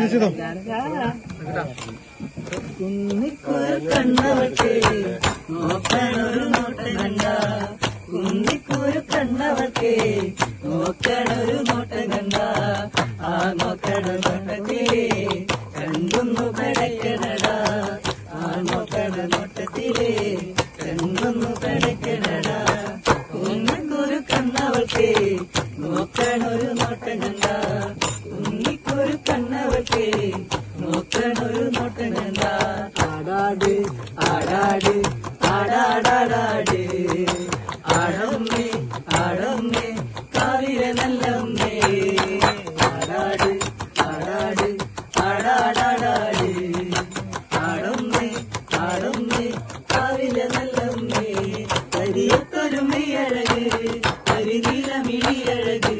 ചെയ്തോ കണ്ണവൾക്ക് നോക്കണൊരു നോട്ടം കണ്ട കുന്നിക്കൂരു കണ്ണവൾക്ക് നോക്കണൊരു നോട്ടം കണ്ട ആ നോക്കണ നോട്ടത്തിലെ കണ്ടൊന്നു പടയ്ക്കണടാ ആ നോക്കണ നോട്ടത്തിലെ കണ്ടൊന്നു പടയ്ക്കണടാ കുന്നിക്കൂരു കണ്ണവൾക്ക് നോക്കണൊരു നോട്ടം കണ്ട കുന്നിക്കൂരു കണ്ണവൾക്ക് നോക്കണൊരു നോട്ടം കണ്ട ആടാട് ആടാട് ആടാടാടാട് ആടമ്മേ ആടമ്മേ കാവിലെ നല്ലമ്മേ ആടാട് ആടാട് ആടാടാടാട് ആടമ്മേ ആടമ്മേ കാവിലെ നല്ലമ്മേ കരിയത്തൊരു മെയ്യഴക് കരിനീലമിഴിയഴക്